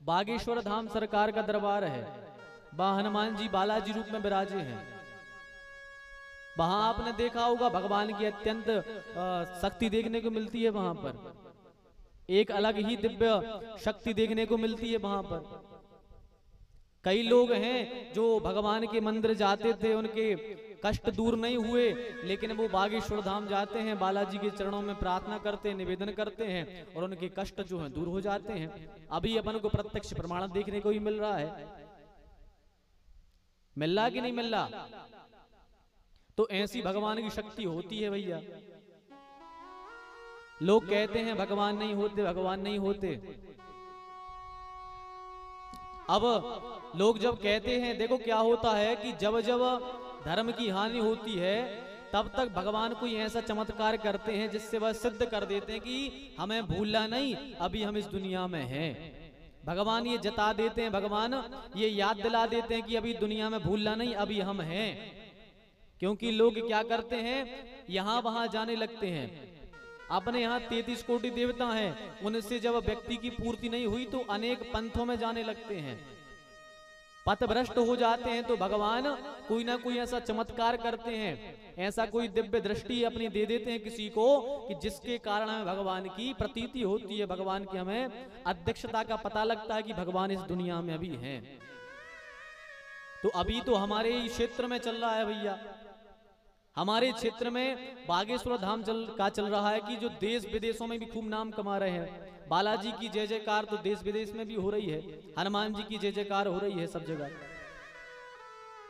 बागेश्वर धाम सरकार का दरबार है, वहां हनुमान जी बालाजी रूप में विराजे हैं। वहां आपने देखा होगा भगवान की अत्यंत शक्ति देखने को मिलती है। वहां पर एक अलग ही दिव्य शक्ति देखने को मिलती है। वहां पर कई लोग हैं जो भगवान के मंदिर जाते थे, उनके कष्ट दूर नहीं हुए, लेकिन वो बागेश्वर धाम जाते हैं, बालाजी के चरणों में प्रार्थना करते हैं, निवेदन करते हैं और उनके कष्ट जो हैं दूर हो जाते हैं। अभी अपन को प्रत्यक्ष प्रमाण देखने को ही मिल रहा है। मिल रहा कि नहीं मिल रहा? तो ऐसी भगवान की शक्ति होती है भैया। लोग कहते हैं भगवान नहीं होते, भगवान नहीं होते। अब लोग जब कहते हैं, देखो क्या होता है कि जब जब धर्म की हानि होती है तब तक भगवान कोई ऐसा चमत्कार करते हैं जिससे वह सिद्ध कर देते हैं कि हमें भूलना नहीं, अभी हम इस दुनिया में हैं। भगवान ये जता देते हैं, भगवान ये याद दिला देते हैं कि अभी दुनिया में भूलना नहीं, अभी हम हैं। क्योंकि लोग क्या करते हैं, यहां वहां जाने लगते हैं। अपने यहाँ 33 कोटि देवता हैं, उनसे जब व्यक्ति की पूर्ति नहीं हुई तो अनेक पंथों में जाने लगते हैं, पथभ्रष्ट हो जाते हैं। तो भगवान कोई ना कोई ऐसा चमत्कार करते हैं, ऐसा कोई दिव्य दृष्टि अपनी दे देते हैं किसी को कि जिसके कारण हमें भगवान की प्रतीति होती है, भगवान की हमें अध्यक्षता का पता लगता है कि भगवान इस दुनिया में अभी हैं। तो अभी तो हमारे क्षेत्र में चल रहा है भैया, हमारे क्षेत्र में बागेश्वर धाम चल रहा है कि जो देश विदेशों में भी खूब नाम कमा रहे हैं। बालाजी की जय जयकार तो देश विदेश में भी हो रही है, हनुमान जी की जय जयकार हो रही है सब जगह।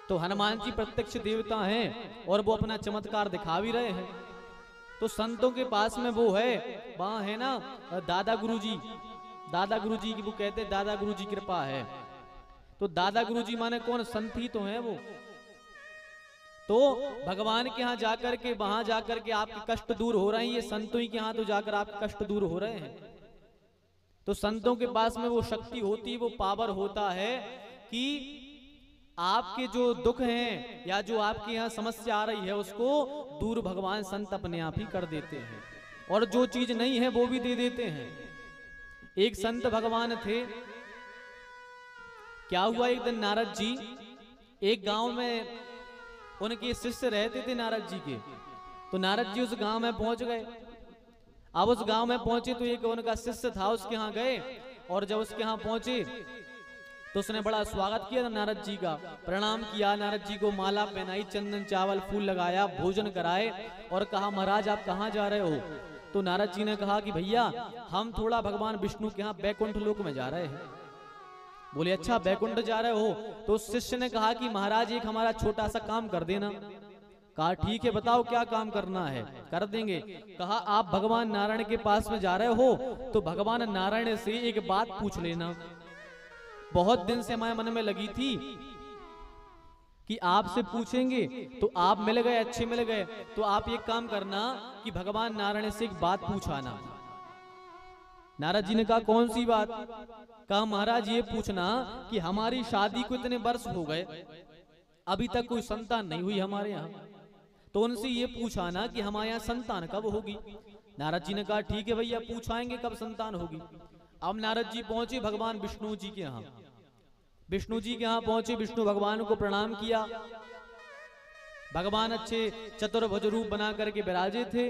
तो हनुमान जी प्रत्यक्ष देवता हैं और वो अपना चमत्कार दिखा भी रहे हैं। तो संतों के पास में वो है, वहां है ना दादा गुरुजी, दादा गुरुजी की वो कहते हैं दादा गुरुजी कृपा है। तो दादा गुरुजी माने कौन? संत ही तो है वो। तो भगवान के यहाँ जाकर के, वहां जाकर के आपके कष्ट दूर हो रहे हैं, ये संतों के यहाँ तो जाकर आपके कष्ट दूर हो रहे हैं। तो संतों के पास में वो शक्ति होती है, वो पावर होता है कि आपके जो दुख हैं या जो आपके यहाँ समस्या आ रही है उसको दूर भगवान संत अपने आप ही कर देते हैं, और जो चीज नहीं है वो भी दे देते हैं। एक संत भगवान थे, क्या हुआ एक दिन नारद जी एक गांव में, उनके शिष्य रहते थे नारद जी के। तो नारद जी उस गांव में पहुंच गए। अब उस गांव में पहुंचे तो एक उनका शिष्य था, उसके यहाँ गए, और जब उसके यहाँ पहुंचे तो उसने बड़ा स्वागत किया नारद जी का, प्रणाम किया, नारद जी को माला पहनाई, चंदन चावल फूल लगाया, भोजन कराए और कहा महाराज आप कहाँ जा रहे हो? तो नारद जी ने कहा कि भैया हम थोड़ा भगवान विष्णु के यहाँ बैकुंठ लोक में जा रहे हैं। बोले अच्छा बैकुंठ जा रहे हो? तो उस शिष्य ने कहा कि महाराज एक हमारा छोटा सा काम कर देना। कहा ठीक है बताओ क्या काम करना है? कर देंगे। कहा आप भगवान नारायण के पास में जा रहे हो तो भगवान नारायण से एक बात पूछ लेना, बहुत दिन से हमारे मन में लगी थी कि आपसे पूछेंगे, तो आप मिल गए, अच्छे मिल गए, तो आप एक काम करना कि भगवान नारायण से एक बात पूछाना। नारद जी ने कहा कौन सी बात? कहा महाराज ये पूछना कि हमारी शादी को इतने वर्ष हो गए, अभी तक कोई संतान नहीं हुई हमारे यहाँ, तो उनसे ये पूछाना कि हमारे यहाँ संतान कब होगी। नारद जी ने कहा ठीक है भैया पूछाएंगे कब संतान होगी। अब नारद जी पहुंचे भगवान विष्णु जी के यहाँ, विष्णु जी के यहाँ पहुंचे, विष्णु भगवान को प्रणाम किया। भगवान अच्छे चतुर्भुज रूप बना करके विराजे थे।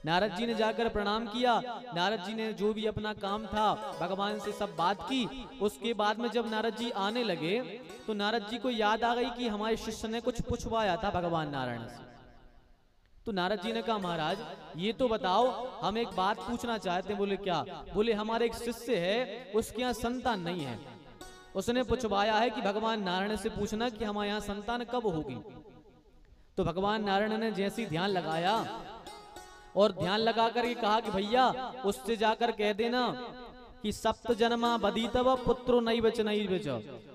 नारद जी ने जाकर प्रणाम किया। नारद जी ने जो भी अपना काम था भगवान से सब बात की। उसके बाद में जब नारद जी आने लगे तो नारद जी को याद आ गई कि हमारे शिष्य ने कुछ पूछवाया था भगवान नारायण से। तो नारद जी ने कहा महाराज ये तो बताओ, हम एक बात पूछना चाहते हैं। बोले क्या? बोले हमारे एक शिष्य है, उसके यहाँ संतान नहीं है, उसने पूछवाया है कि भगवान नारायण से पूछना कि हमारे यहाँ संतान कब होगी। तो भगवान नारायण ने जैसे ही ध्यान लगाया और ध्यान लगा कर कहा कि भैया उससे जाकर कह देना कि सप्त जन्मा बदीतव पुत्रो नहीं बच नहीं बच,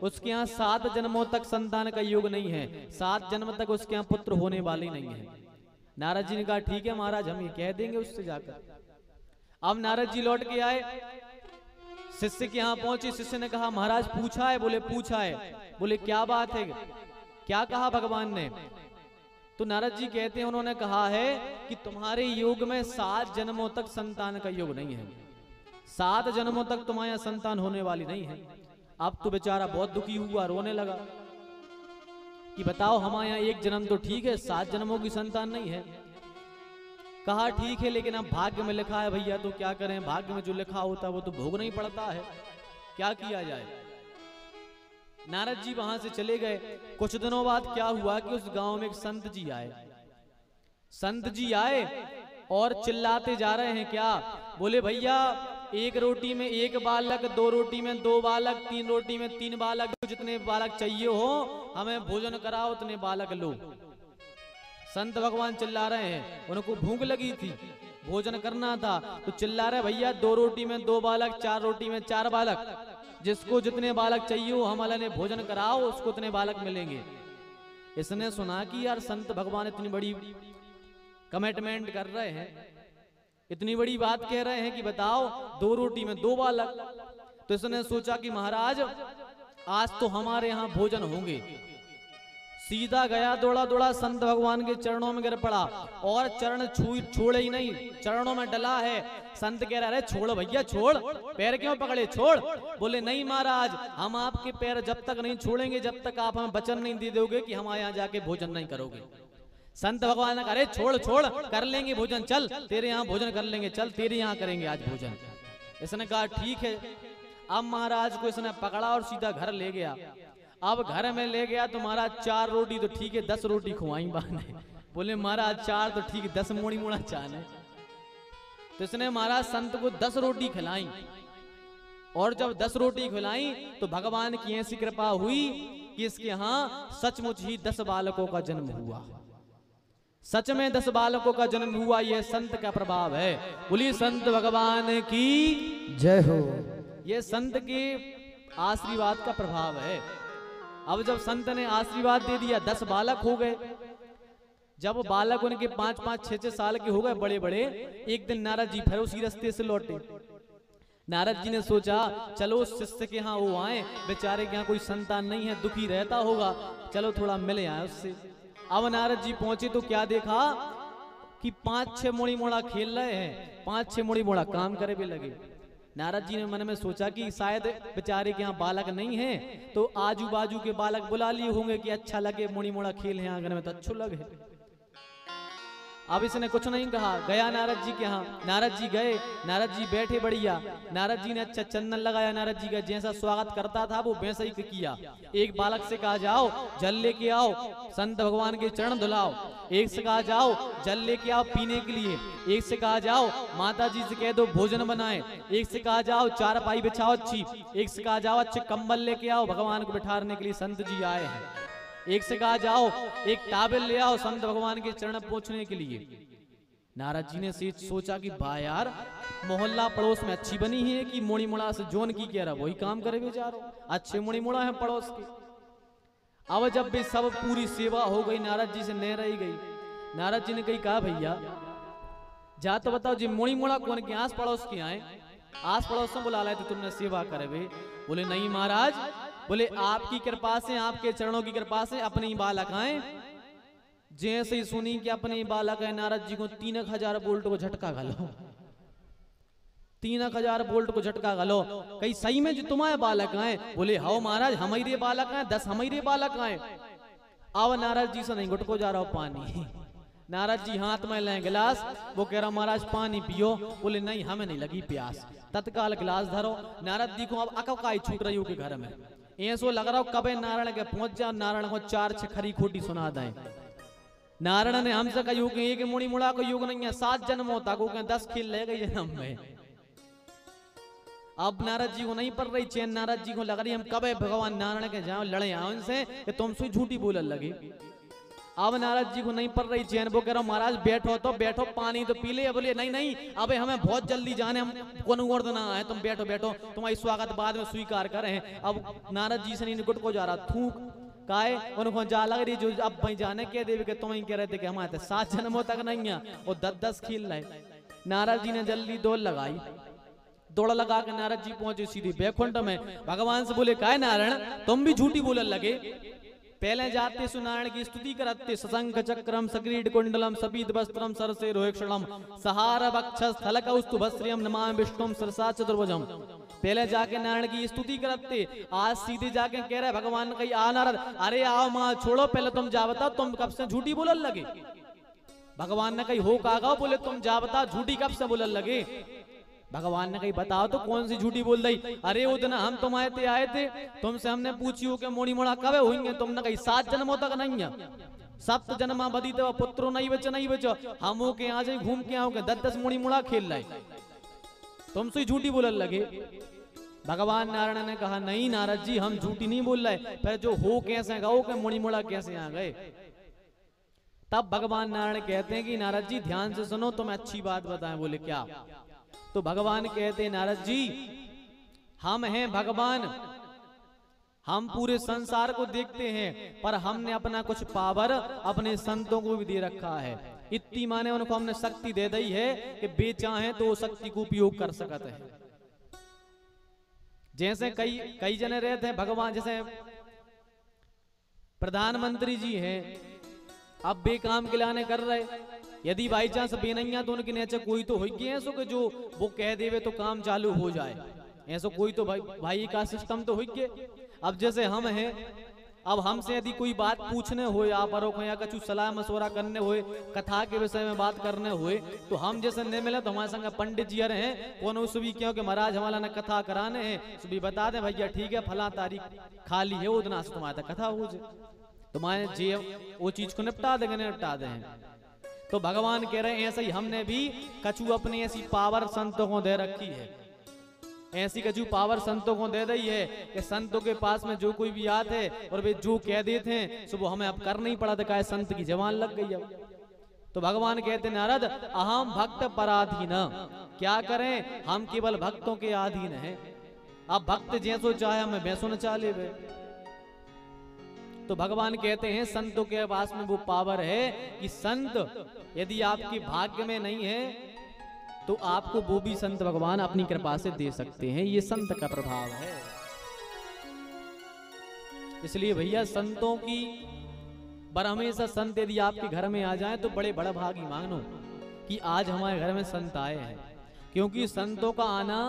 उसके यहाँ 7 जन्मों तक संतान का योग नहीं है, 7 जन्म तक उसके यहाँ पुत्र होने वाले नहीं है। नारद जी ने कहा ठीक है महाराज हम ये कह देंगे उससे जाकर। अब नारद जी लौट के आए, शिष्य के यहाँ पहुंचे। शिष्य ने कहा महाराज पूछा है? बोले पूछा है। बोले क्या बात है, क्या कहा भगवान ने? तो नारद जी कहते हैं उन्होंने कहा है कि तुम्हारे योग में 7 जन्मों तक संतान का योग नहीं है। 7 जन्मों तक तुम्हारे संतान होने वाली नहीं है। अब तो बेचारा बहुत दुखी हुआ, रोने लगा कि बताओ हमारे यहाँ 1 जन्म तो ठीक है, 7 जन्मों की संतान नहीं है। कहा ठीक है, लेकिन अब भाग्य में लिखा है भैया, तो क्या करें, भाग्य में जो लिखा होता है वो तो भोगना ही पड़ता है, क्या किया जाए। नारद जी वहां से चले गए। कुछ दिनों बाद क्या हुआ कि उस गांव में एक संत जी आए। संत जी आए और चिल्लाते जा रहे हैं, क्या बोले, भैया 1 रोटी में 1 बालक, 2 रोटी में 2 बालक, 3 रोटी में 3 बालक, जितने बालक चाहिए हो हमें भोजन कराओ, उतने बालक लो। संत भगवान चिल्ला रहे हैं, उनको भूख लगी थी, भोजन करना था, तो चिल्ला रहे भैया 2 रोटी में 2 बालक, 4 रोटी में 4 बालक, जिसको जितने बालक चाहिए हो हम ने भोजन कराओ, उसको उतने बालक मिलेंगे। इसने सुना कि यार संत भगवान इतनी बड़ी कमिटमेंट कर रहे हैं, इतनी बड़ी बात कह रहे हैं कि बताओ 2 रोटी में 2 बालक, तो इसने सोचा कि महाराज आज तो हमारे यहाँ भोजन होंगे। सीधा गया, दौड़ा दौड़ा संत भगवान के चरणों में गिर पड़ा और चरण छोड़े ही नहीं, चरणों में डला है। संत कह रहा है छोड़ भैया छोड़, पैर क्यों पकड़े, छोड़। बोले नहीं महाराज, हम आपके पैर जब तक नहीं छोड़ेंगे जब तक आप हमें वचन नहीं दे दोगे कि हमारे यहाँ जाके भोजन नहीं करोगे। संत भगवान ने कहा अरे छोड़ छोड़, कर लेंगे भोजन, चल तेरे यहाँ भोजन कर लेंगे, चल तेरे यहाँ करेंगे आज भोजन। इसने कहा ठीक है। अब महाराज को इसने पकड़ा और सीधा घर ले गया। अब घर में ले गया तो महाराज 4 रोटी तो ठीक है, 10 रोटी खुआई बाने। बोले महाराज 4 तो ठीक है, 10 मोड़ी मोड़ा चाने। तो इसने महाराज संत को 10 रोटी खिलाई, और जब 10 रोटी खिलाई तो भगवान की ऐसी कृपा हुई कि इसके यहाँ सचमुच ही 10 बालकों का जन्म हुआ। सच में 10 बालकों का जन्म हुआ। यह संत का प्रभाव है। बोलिए संत भगवान की जय हो। यह संत के आशीर्वाद का प्रभाव है। अब जब संत ने आशीर्वाद दे दिया, 10 बालक हो गए। जब बालक उनके 5-5, 6-6 साल के हो गए, बड़े बड़े, एक दिन नारद जी फिर उसी रास्ते से लौटे। नारद जी ने सोचा चलो उस शिष्य के यहाँ वो आए, बेचारे के यहाँ कोई संतान नहीं है, दुखी रहता होगा, चलो थोड़ा मिले आए उससे। अब नारद जी पहुंचे तो क्या देखा कि 5-6 मोड़ी मोड़ा खेल रहे हैं, 5-6 मोड़ी मोड़ा काम करे भी लगे। नारद जी ने मन में सोचा कि शायद बेचारे के यहाँ बालक नहीं है, तो आजू बाजू के बालक बुला लिए होंगे कि अच्छा लगे, मोड़ी मोड़ा खेल है आंगन में तो अच्छो लगे। अब इसने कुछ नहीं कहा, गया नारद जी के यहाँ। नारद जी गए, नारद जी बैठे बढ़िया। नारद जी ने अच्छा चंदन लगाया, नारद जी का जैसा स्वागत करता था वो वैसा ही किया। एक बालक से कहा जाओ जल लेके आओ, संत भगवान के चरण धुलाओ। एक से कहा जाओ जल लेके आओ पीने के लिए। एक से कहा जाओ माता जी से कह दो भोजन बनाए। एक से कहा जाओ चारपाई बिछाओ अच्छी। एक से कहा जाओ अच्छे कंबल लेके आओ, भगवान को बिठाने के लिए संत जी आए हैं। एक से कहा जाओ एक टावल ले आओ संत भगवान के चरण पहुंचने के लिए। नारद जी ने सोचा कि बा यार, मोहल्ला पड़ोस में अच्छी बनी है कि मोड़ी मुड़ा से जोन की कह रहा वही काम करे बेचारो, अच्छे मोड़ी मुड़ा है पड़ोस के। अब जब भी सब पूरी सेवा हो गई, नारद जी से न रही गई। नारद जी ने कहा भैया जा तो बताओ जी मोड़ी मुड़ा कौन के, आस पड़ोस के आए, आस पड़ोस में बुला लाए थे तुमने सेवा करे। बोले नहीं महाराज, बोले आपकी कृपा से, आपके चरणों की कृपा से अपने ही बालक आए। जैसे ही सुनी कि अपने ही बालक है, नारद जी को 3000 वोल्ट को झटका गलो, 3000 वोल्ट को झटका गलो। कहीं सही में जो तुम्हारे बालक आए? बोले हाँ महाराज हमारे बालक आए, 10 हमारे बालक आए। अब नारद जी से नहीं घुटको जा रहा पानी। नारद जी हाथ में लें गिलास, वो कह रहा महाराज पानी पियो। बोले नहीं हमें नहीं लगी प्यास। तत्काल गिलास धरो। नारद जी को अब अककाई छूट रही हो के घर में, ऐसो लग रहा हो कबे नारायण के पहुंच जा, नारायण को 4-6 खरी खोटी सुना दें। नारायण ने हमसे कही कि एक मुड़ी मुड़ा को युग नहीं है, 7 जन्म होता को 10 खेल ले गई जन्म में। अब नारद जी को नहीं पड़ रही चैन, नारद जी को लग रही हम कबे भगवान नारायण के जाओ लड़े आओ इनसे कि तुमसे झूठी बोलने लगे। अब नारद जी को नहीं पड़ रही चैन, वो कह रहा महाराज बैठो तो बैठो, पानी तो पी ले। बोले नहीं नहीं अबे हमें बहुत जल्दी जाने, हम कौन ना है, तुम बैठो बैठो, तुम्हारी स्वागत बाद में स्वीकार करें। अब नारद जी से नहीं निकट को जा रहा, थूक काहे उनको जा लग रही जो अब भाई जाने के देवी के तुम ही कह रहे थे कि हमारे 7 जन्मों तक नहीं है, और 10-10 खेल रहे। नारद जी ने जल्दी दौड़ लगाई, दौड़ लगा के नारद जी पहुंचे सीधे बैकुंठ में। भगवान से बोले काहे नारायण तुम भी झूठी बोलने लगे, पहले जाते सुनारायण की स्तुति करते, सशंख चक्रम सक्रीड कुंडलम सपीत वस्त्रम सरसे रोहिक्षणम सहार वक्षस थलकौस्तुभश्रियम नमामि विष्णुम सरसा चतुर्भुजम। पहले जाके नारायण की स्तुति करते, आज सीधे जाके कह रहे भगवान कहीं आ नारद, अरे आओ माँ छोड़ो, पहले तुम जा बताओ तुम कब से झूठी बोलने लगे। भगवान ने कही हो कागा, बोले तुम जा बताओ झूठी कब से बोलने लगे। भगवान ने कही बताओ तो कौन सी झूठी बोल रही। अरे वो दिन हम तुम आए थे तुमसे हमने पूछी हो कि मोड़ी मोड़ा कब होंगे, तुमने कही 7 जन्मों तक नहीं है, 7 जन्मा बदी तो पुत्रो नहीं बचो हम हो के यहाँ से घूम के आओ के 10 मोड़ी मोड़ा खेल रहे, तुमसे झूठी बोलने लगे। भगवान नारायण ने कहा नहीं नारद जी हम झूठी नहीं बोल रहे, पर जो हो कैसे गए के मोड़ी मोड़ा कैसे आ गए। तब भगवान नारायण कहते हैं कि नारद जी ध्यान से सुनो, तुम्हें अच्छी बात बताएं। बोले क्या। तो भगवान कहते हैं नारद जी हम हैं भगवान, हम पूरे संसार को देखते हैं, पर हमने अपना कुछ पावर अपने संतों को भी दे रखा है। इतनी माने उनको हमने शक्ति दे दी है कि बेचाहे तो शक्ति को उपयोग कर सकते हैं। जैसे कई जने रहते हैं भगवान, जैसे प्रधानमंत्री जी हैं, अब बेकाम के लाने कर रहे, यदि बाई चांस बेनैया तो उनके नीचे कोई तो हो गया ऐसो कि जो वो कह देवे तो काम चालू हो जाए, ऐसो कोई तो भाई का सिस्टम तो हो गया। अब जैसे हम हैं, अब हमसे यदि कोई बात पूछने हो या पर या कुछ सलाह मशवरा करने हो, कथा के विषय में बात करने हुए, तो हम जैसे नहीं मिले तो हमारे संग पंडित जी रहे हैं कौन उस भी क्यों कि महाराज हमारा ना कथा कराने हैं, सभी बता दे भैया ठीक है फला तारीख खाली है उतना से तुम्हारा कथा हो जाए, तुम्हारे जी वो चीज को निपटा देंगे निपटा दें। तो भगवान कह रहे हैं ऐसे ही हमने भी कछु अपनी ऐसी पावर संतों को दे रखी है, ऐसी कछु पावर संतों को दे दी है कि संतों के पास में जो कोई भी आते है और वे जो कह देते हैं सुबह हमें अब कर नहीं पड़ा था, संत की जवान लग गई अब। तो भगवान कहते नारद अहम भक्त पराधीन, क्या करें हम केवल भक्तों के अधीन हैं, अब भक्त जैसो चाहे हमें वैसो न चाले वे। तो भगवान कहते हैं संतों के पास में वो पावर है कि संत यदि आपके भाग्य में नहीं है तो आपको वो भी संत भगवान अपनी कृपा से दे सकते हैं, ये संत का प्रभाव है। इसलिए भैया संतों की पर हमेशा संत यदि आपके घर में आ जाएं तो बड़े बड़ा भागी मानो कि आज हमारे घर में संत आए हैं, क्योंकि संतों का आना